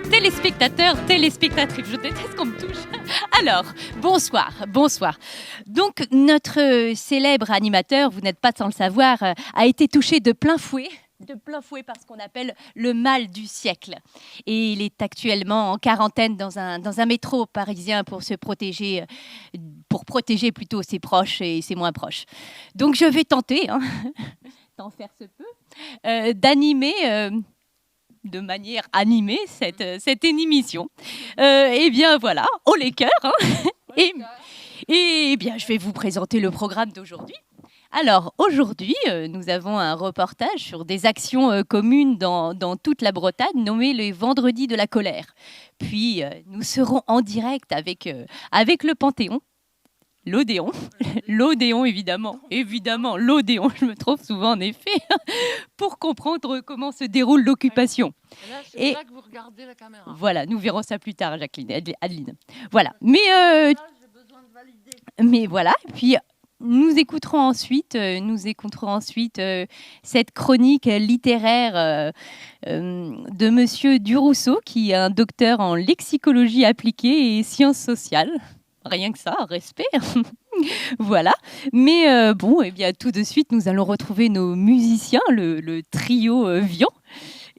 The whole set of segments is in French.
Téléspectateurs, téléspectatrices, je déteste qu'on me touche. Alors, bonsoir. Donc, notre célèbre animateur, vous n'êtes pas sans le savoir, a été touché de plein fouet par ce qu'on appelle le mal du siècle. Et il est actuellement en quarantaine dans un métro parisien pour protéger plutôt ses proches et ses moins proches. Donc, je vais tenter, tant faire se peut, d'animer... de manière animée cette émission. Eh bien voilà, haut les cœurs. Et bien, je vais vous présenter le programme d'aujourd'hui. Alors aujourd'hui, nous avons un reportage sur des actions communes dans toute la Bretagne nommées les Vendredis de la colère. Puis nous serons en direct avec le Panthéon. L'Odéon, évidemment, l'Odéon, je me trompe souvent en effet, pour comprendre comment se déroule l'occupation. Et là que vous regardez la caméra. Voilà, nous verrons ça plus tard, Adeline. Voilà, mais j'ai besoin de valider. Mais voilà, puis nous écouterons ensuite cette chronique littéraire de Monsieur Durousseau, qui est un docteur en lexicologie appliquée et sciences sociales. Rien que ça, respect. Voilà. Mais eh bien, tout de suite, nous allons retrouver nos musiciens, le trio Vian,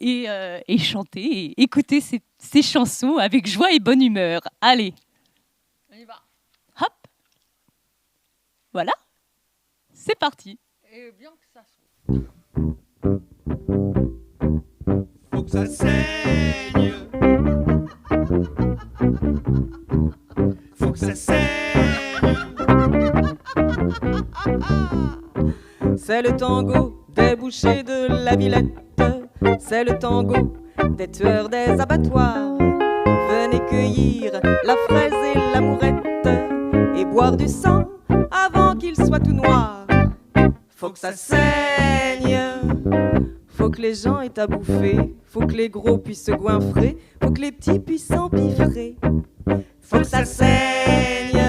et chanter, et écouter ces chansons avec joie et bonne humeur. Allez. On y va. Hop. Voilà. C'est parti. Et bien que ça soit. Faut que ça saigne. Faut que ça saigne. C'est le tango des bouchers de la Villette. C'est le tango des tueurs des abattoirs. Venez cueillir la fraise et la mourette et boire du sang avant qu'il soit tout noir. Faut que ça saigne. Faut que les gens aient à bouffer. Faut que les gros puissent se goinfrer. Faut que les petits puissent s'empiffrer. Faut que ça saigne.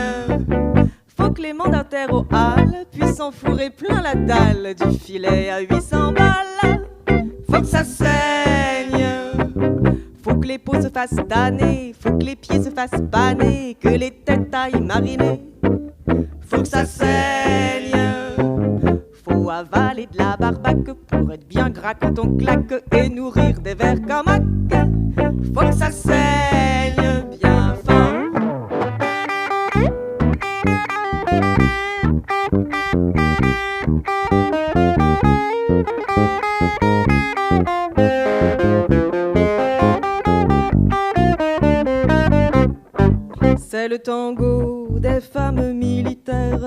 Faut que les mandataires aux halles puissent enfourrer plein la dalle du filet à 800 balles. Faut que ça saigne. Faut que les peaux se fassent damner. Faut que les pieds se fassent banner. Que les têtes aillent mariner. Faut que ça saigne. Faut avaler de la barbaque pour être bien gras quand on claque et nourrir des vers comme un cac. Faut que ça saigne bien fort. C'est le tango des femmes militaires,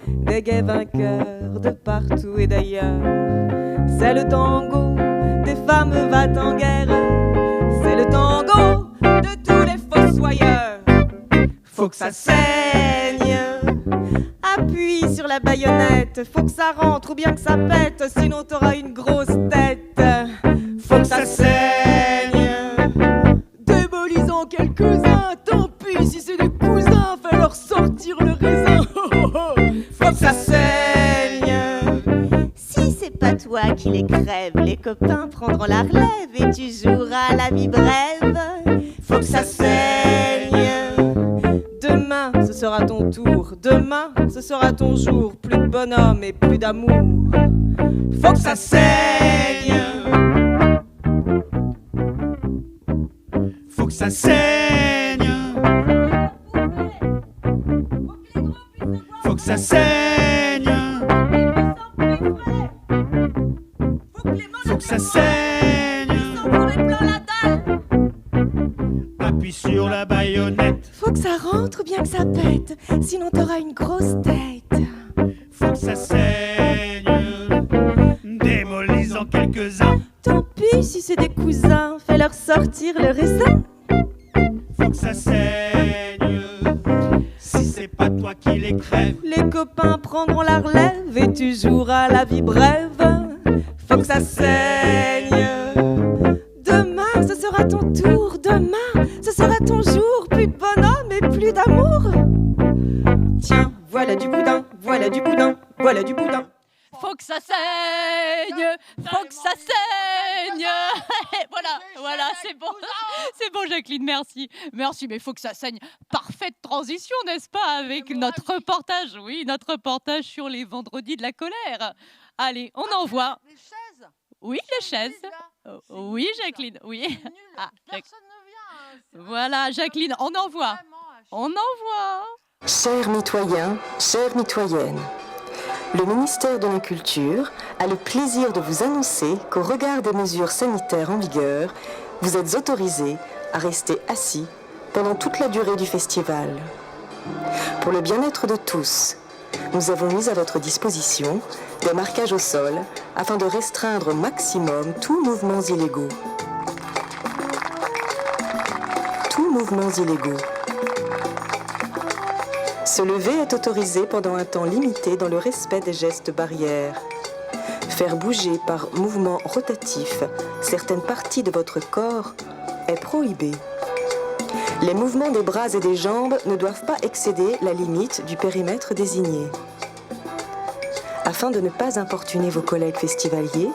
des gays vainqueurs de partout et d'ailleurs. C'est le tango des femmes va-t-en guerre. C'est le tango de tous les fossoyeurs. Faut que ça saigne. Appuie sur la baïonnette. Faut que ça rentre ou bien que ça pète, sinon t'auras une grosse tête. Faut que ça saigne. Démolisons quelques-uns. Tant pis si c'est des cousins, fais leur sortir le raisin. Faut que ça saigne. Si c'est pas toi qui les crèves, les copains prendront la relève et tu joueras la vie brève. Faut que ça saigne. Demain ce sera ton tour, demain ce sera ton jour. Plus de bonhomme et plus d'amour. Faut que ça saigne. Faut que ça saigne. Faut que ça saigne. Faut que ça saigne. Appuie sur la baïonnette. Faut que ça rentre bien que ça pète, sinon t'auras une grosse tête. Faut que ça saigne. Démolis en quelques-uns. Tant pis si c'est des cousins, fais leur sortir le raisin. Faut que ça saigne. Si c'est pas toi qui les crèves, les copains prendront la relève et tu joueras la vie brève. Faut que ça saigne. Demain ce sera ton tour, demain ce sera ton jour. Plus de bonhomme et plus d'amour. Tiens, voilà du boudin, voilà du boudin, voilà du boudin. faut que ça saigne, faut que ça saigne. Et voilà, c'est bon, Jacqueline, merci, mais faut que ça saigne. Parfaite transition, n'est-ce pas, avec notre reportage sur les vendredis de la colère. Allez, on envoie. Les chaises. Oui, les chaises. Oui, Jacqueline, oui. C'est nul. Personne ne vient. Voilà, Jacqueline, on envoie. On envoie. Chers mitoyens, chères mitoyennes, le ministère de la Culture a le plaisir de vous annoncer qu'au regard des mesures sanitaires en vigueur, vous êtes autorisés à rester assis pendant toute la durée du festival. Pour le bien-être de tous, nous avons mis à votre disposition des marquages au sol afin de restreindre au maximum tous mouvements illégaux. Tous mouvements illégaux. Se lever est autorisé pendant un temps limité dans le respect des gestes barrières. Faire bouger par mouvement rotatif certaines parties de votre corps est prohibé. Les mouvements des bras et des jambes ne doivent pas excéder la limite du périmètre désigné. Afin de ne pas importuner vos collègues festivaliers,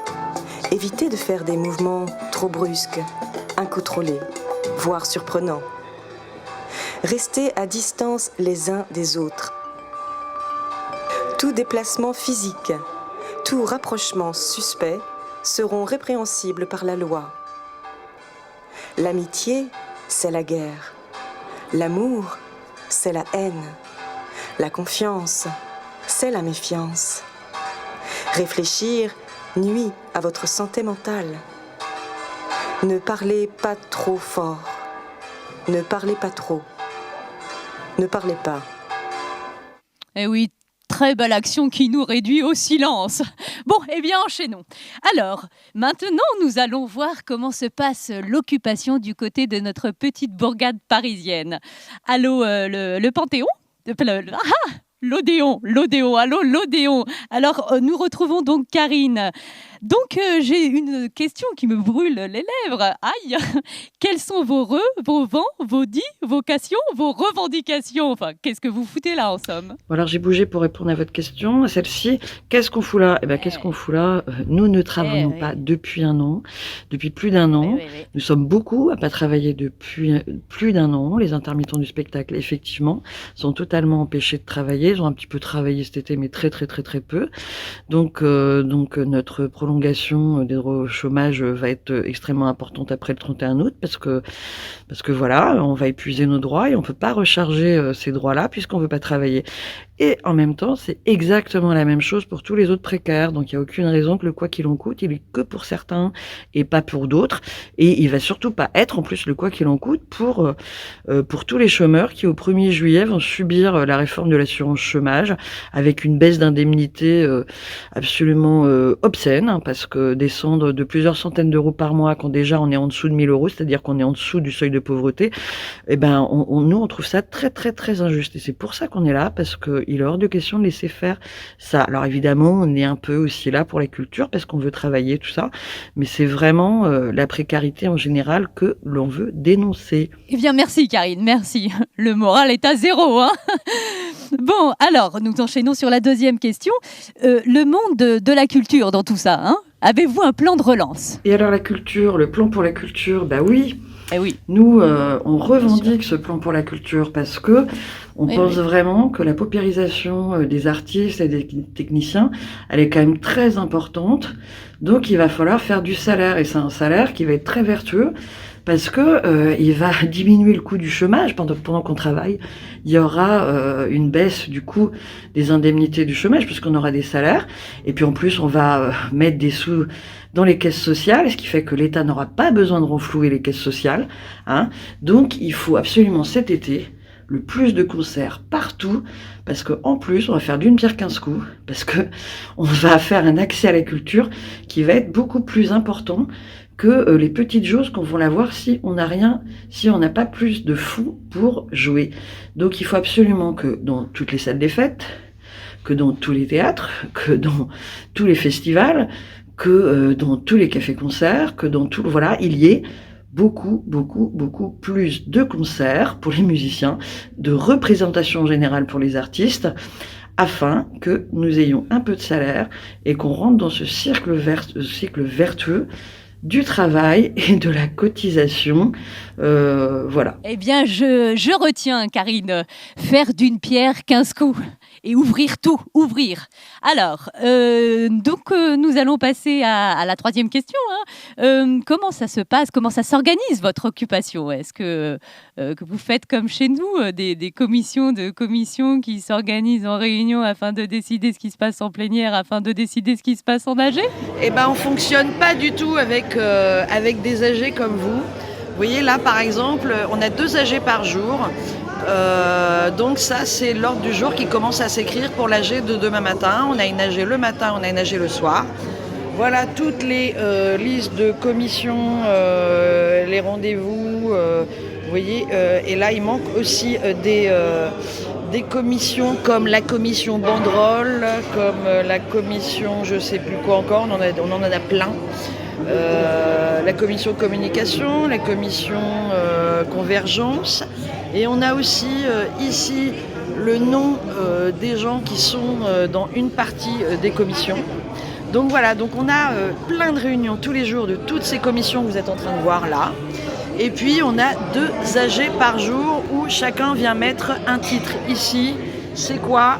évitez de faire des mouvements trop brusques, incontrôlés, voire surprenants. Restez à distance les uns des autres. Tout déplacement physique, tout rapprochement suspect seront répréhensibles par la loi. L'amitié, c'est la guerre. L'amour, c'est la haine. La confiance, c'est la méfiance. Réfléchir nuit à votre santé mentale. Ne parlez pas trop fort. Ne parlez pas trop. Ne parlez pas. Eh oui, très belle action qui nous réduit au silence. Bon, eh bien, enchaînons. Alors, maintenant, nous allons voir comment se passe l'occupation du côté de notre petite bourgade parisienne. Allô, le Panthéon ? L'Odéon, allô, l'Odéon. Alors, nous retrouvons donc Karine. Donc, j'ai une question qui me brûle les lèvres. Aïe! Quels sont vos vos vents, vos dits, vocations, vos revendications? Enfin, qu'est-ce que vous foutez là, en somme? Alors, j'ai bougé pour répondre à votre question. Celle-ci, qu'est-ce qu'on fout là? Qu'est-ce qu'on fout là? Nous ne travaillons pas depuis un an, depuis plus d'un an. Oui. Nous sommes beaucoup à pas travailler depuis plus d'un an. Les intermittents du spectacle, effectivement, sont totalement empêchés de travailler. Ils ont un petit peu travaillé cet été, mais très peu. Donc notre prolongation des droits au chômage va être extrêmement importante après le 31 août parce que voilà, on va épuiser nos droits et on peut pas recharger ces droits-là puisqu'on veut pas travailler. Et en même temps, c'est exactement la même chose pour tous les autres précaires. Donc, il n'y a aucune raison que le quoi qu'il en coûte, il est que pour certains et pas pour d'autres. Et il va surtout pas être, en plus, le quoi qu'il en coûte pour tous les chômeurs qui, au 1er juillet, vont subir la réforme de l'assurance chômage avec une baisse d'indemnité absolument obscène, hein, parce que descendre de plusieurs centaines d'euros par mois quand déjà on est en dessous de 1 000 euros, c'est-à-dire qu'on est en dessous du seuil de pauvreté, nous, on trouve ça très injuste. Et c'est pour ça qu'on est là, parce que il est hors de question de laisser faire ça. Alors évidemment, on est un peu aussi là pour la culture parce qu'on veut travailler, tout ça, mais c'est vraiment la précarité en général que l'on veut dénoncer. Eh bien, merci Karine, merci. Le moral est à 0, hein. Bon, alors, nous enchaînons sur la deuxième question. Le monde de la culture dans tout ça, hein. Avez-vous un plan de relance? Et alors la culture, le plan pour la culture, oui. Eh oui. Nous, on revendique ce plan pour la culture parce que on pense vraiment que la paupérisation des artistes et des techniciens, elle est quand même très importante. Donc, il va falloir faire du salaire. Et c'est un salaire qui va être très vertueux parce que il va diminuer le coût du chômage pendant qu'on travaille. Il y aura une baisse du coût des indemnités du chômage puisqu'on aura des salaires. Et puis en plus, on va mettre des sous dans les caisses sociales, ce qui fait que l'État n'aura pas besoin de renflouer les caisses sociales, hein. Donc, il faut absolument cet été le plus de concerts partout, parce que en plus, on va faire d'une pierre 15 coups, parce que on va faire un accès à la culture qui va être beaucoup plus important que les petites choses qu'on va l'avoir si on n'a pas plus de fonds pour jouer. Donc, il faut absolument que dans toutes les salles des fêtes, que dans tous les théâtres, que dans tous les festivals, que dans tous les cafés-concerts, que dans tout, voilà, il y ait beaucoup plus de concerts pour les musiciens, de représentation générale pour les artistes, afin que nous ayons un peu de salaire et qu'on rentre dans ce cycle vertueux du travail et de la cotisation. Voilà. Eh bien, je retiens, Karine, faire d'une pierre 15 coups. Et ouvrir tout, ouvrir. Alors, nous allons passer à la troisième question. Comment ça se passe? Comment ça s'organise, votre occupation? Est-ce que vous faites comme chez nous, des commissions qui s'organisent en réunion afin de décider ce qui se passe en plénière, afin de décider ce qui se passe en AG? Eh ben, on fonctionne pas du tout avec des AG comme vous. Vous voyez, là, par exemple, on a 2 AG par jour. Donc ça, c'est l'ordre du jour qui commence à s'écrire pour l'AG de demain matin. On a une AG le matin, on a une AG le soir. Voilà toutes les listes de commissions, les rendez-vous, vous voyez. Et là, il manque aussi des commissions comme la commission banderole, comme la commission je sais plus quoi encore, on en a plein. La commission communication, la commission convergence. Et on a aussi ici le nom des gens qui sont dans une partie des commissions. Donc voilà, donc on a plein de réunions tous les jours de toutes ces commissions que vous êtes en train de voir là. Et puis on a 2 AG par jour où chacun vient mettre un titre. Ici, c'est quoi?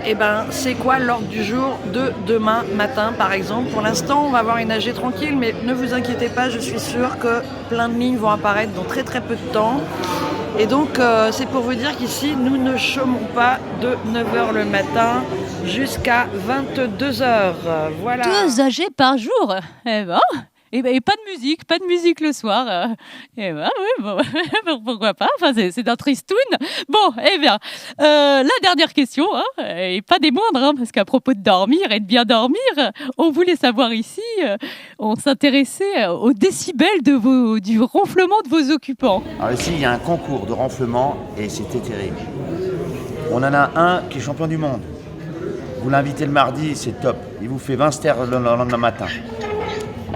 Eh ben, c'est quoi l'ordre du jour de demain matin, par exemple? Pour l'instant, on va avoir une AG tranquille, mais ne vous inquiétez pas, je suis sûre que plein de lignes vont apparaître dans très très peu de temps. Et donc, c'est pour vous dire qu'ici, nous ne chômons pas de 9h le matin jusqu'à 22h. Voilà. 2 AG par jour? Eh ben... Et pas de musique le soir. Eh ben oui, bon, pourquoi pas. Enfin, c'est d'un tristoun. Bon, eh bien, la dernière question, et pas des moindres, parce qu'à propos de dormir et de bien dormir, on voulait savoir ici, on s'intéressait aux décibels du ronflement de vos occupants. Alors ici, il y a un concours de ronflement et c'était terrible. On en a un qui est champion du monde. Vous l'invitez le mardi, c'est top. Il vous fait 20 stères le lendemain matin.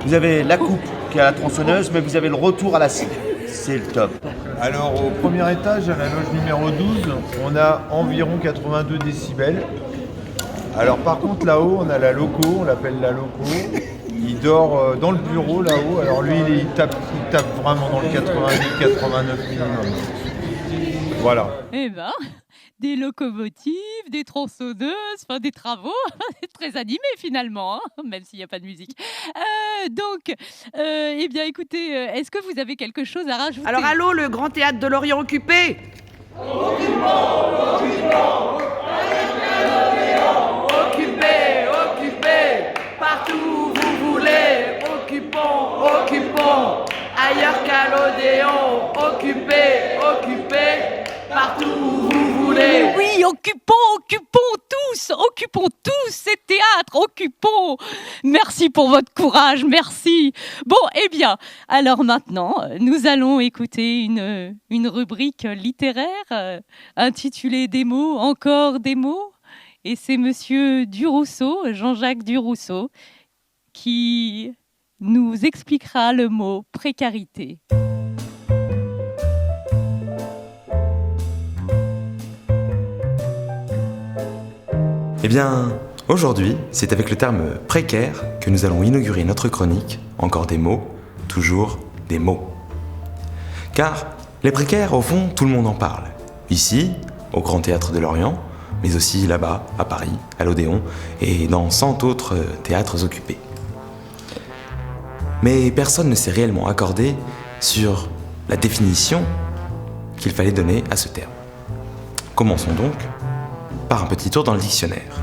Vous avez la coupe qui est à la tronçonneuse, mais vous avez le retour à la scie. C'est le top. Alors au premier étage, à la loge numéro 12, on a environ 82 décibels. Alors par contre là-haut, on a la loco, on l'appelle la loco. Il dort dans le bureau là-haut. Alors lui, il tape vraiment dans le 88-89 minimum. Voilà. Eh ben, des locomotives, des tronçonneuses, enfin des travaux. C'est très animé finalement, même s'il n'y a pas de musique. Eh bien écoutez, est-ce que vous avez quelque chose à rajouter? Alors allô, le Grand Théâtre de Lorient occupé? Occupé, partout où vous voulez. Occupons, ailleurs qu'à l'Odéon. Occupé, partout où vous voulez. Oui, occupons tous ces théâtres, occupons. Merci pour votre courage, merci. Bon, eh bien, alors maintenant, nous allons écouter une rubrique littéraire intitulée Des mots, encore des mots. Et c'est monsieur Durousseau, Jean-Jacques Durousseau, qui nous expliquera le mot précarité. Eh bien, aujourd'hui, c'est avec le terme précaire que nous allons inaugurer notre chronique. Encore des mots, toujours des mots. Car les précaires, au fond, tout le monde en parle. Ici, au Grand Théâtre de Lorient, mais aussi là-bas, à Paris, à l'Odéon, et dans 100 autres théâtres occupés. Mais personne ne s'est réellement accordé sur la définition qu'il fallait donner à ce terme. Commençons donc par un petit tour dans le dictionnaire.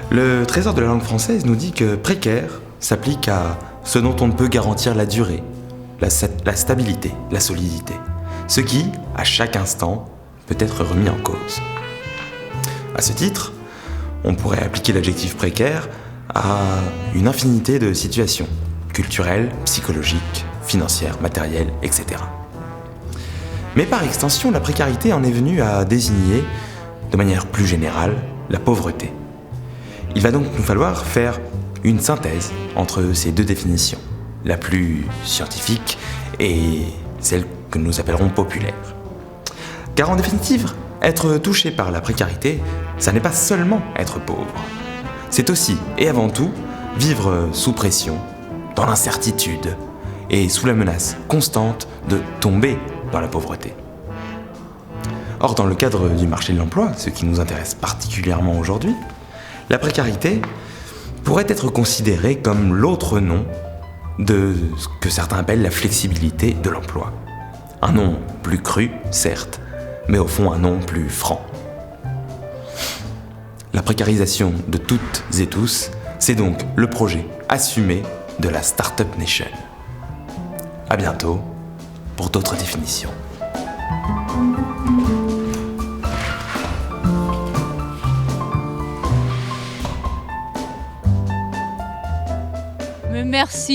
Le Trésor de la langue française nous dit que précaire s'applique à ce dont on ne peut garantir la durée, la stabilité, la solidité, ce qui, à chaque instant, peut être remis en cause. À ce titre, on pourrait appliquer l'adjectif précaire à une infinité de situations, culturelles, psychologiques, financières, matérielles, etc. Mais par extension, la précarité en est venue à désigner, de manière plus générale, la pauvreté. Il va donc nous falloir faire une synthèse entre ces deux définitions, la plus scientifique et celle que nous appellerons populaire. Car en définitive, Être touché par la précarité, ça n'est pas seulement être pauvre. C'est aussi, et avant tout, vivre sous pression, dans l'incertitude et sous la menace constante de tomber dans la pauvreté. Or, dans le cadre du marché de l'emploi, ce qui nous intéresse particulièrement aujourd'hui, la précarité pourrait être considérée comme l'autre nom de ce que certains appellent la flexibilité de l'emploi. Un nom plus cru, certes, mais au fond un nom plus franc. La précarisation de toutes et tous, c'est donc le projet assumé de la Startup Nation. À bientôt pour d'autres définitions.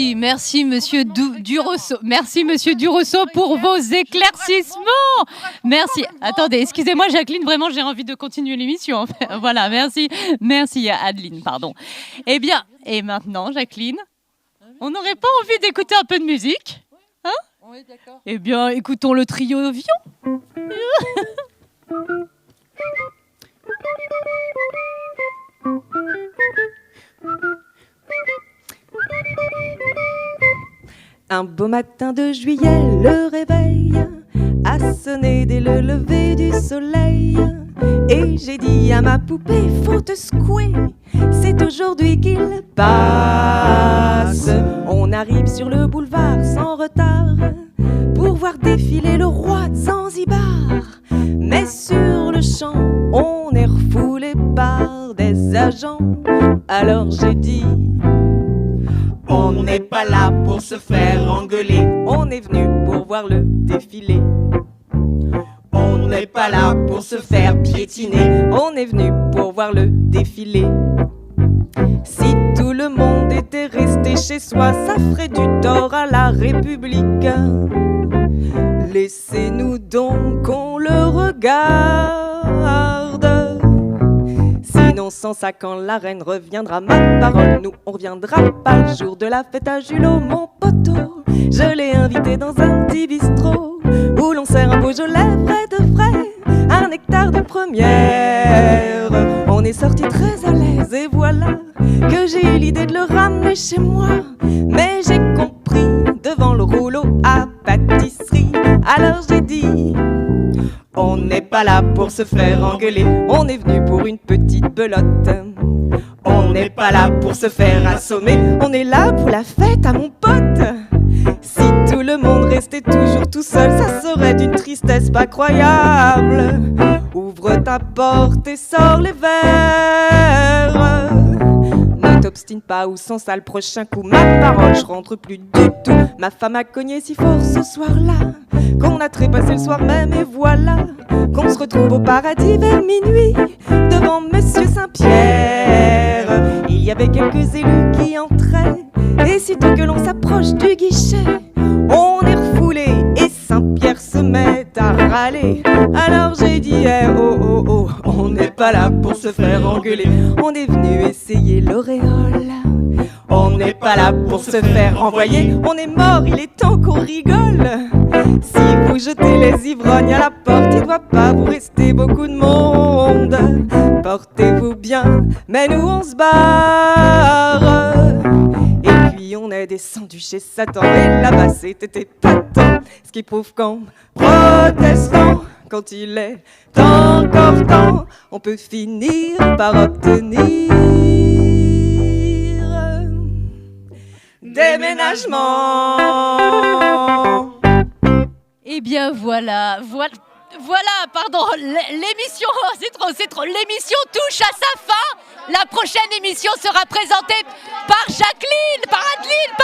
Merci monsieur Durosso. Merci monsieur Durosso pour vos éclaircissements. Merci. Attendez, excusez-moi Jacqueline, vraiment j'ai envie de continuer l'émission. En fait. Voilà, merci Adeline, pardon. Eh bien, et maintenant Jacqueline, on n'aurait pas envie d'écouter un peu de musique, hein? Oui, d'accord. Eh bien, écoutons le trio Vion. Un beau matin de juillet, le réveil a sonné dès le lever du soleil. Et j'ai dit à ma poupée, faut te secouer, c'est aujourd'hui qu'il passe. On arrive sur le boulevard sans retard pour voir défiler le roi de Zanzibar. Mais sur le champ, on est refoulé par des agents. Alors j'ai dit, on n'est pas là pour se faire engueuler. on est venu pour voir le défilé. On n'est pas là pour se faire piétiner. On est venu pour voir le défilé. Si tout le monde était resté chez soi, ça ferait du tort à la République. Laissez-nous donc qu'on le regarde. Sinon sans ça quand la reine reviendra, ma parole, nous on reviendra pas le jour de la fête à Julot, mon poteau. Je l'ai invité dans un petit bistrot où l'on sert un Beaujolais vrai de vrai, un nectar de première. On est sorti très à l'aise et voilà que j'ai eu l'idée de le ramener chez moi. Mais j'ai compris devant le rouleau à pâtisserie. Alors j'ai dit, on n'est pas là pour se faire engueuler. on est venu pour une petite belote. On n'est pas là pour se faire assommer. On est là pour la fête à mon pote. Si tout le monde restait toujours tout seul, ça serait d'une tristesse pas croyable. Ouvre ta porte et sors les verres. Ne t'obstine pas ou sans ça le prochain coup, ma parole, je rentre plus du tout. Ma femme a cogné si fort ce soir-là qu'on a trépassé le soir même et voilà qu'on se retrouve au paradis vers minuit devant Monsieur Saint-Pierre. Il y avait quelques élus qui entraient et sitôt que l'on s'approche du guichet, on est refoulé et Saint-Pierre se met à râler. Alors j'ai dit, oh oh oh, on n'est pas là pour se faire engueuler. on est venu essayer l'auréole. On n'est pas là pour se faire envoyer. On est mort, il est temps qu'on rigole. Si vous jetez les ivrognes à la porte, il doit pas vous rester beaucoup de monde. Portez-vous bien, mais nous on se barre. Et puis on est descendu chez Satan et là-bas c'était épatant. Ce qui prouve qu'en protestant, quand il est encore temps, on peut finir par obtenir déménagement. Eh bien voilà, pardon, l'émission, c'est trop, l'émission touche à sa fin. La prochaine émission sera présentée par Jacqueline, par Adeline,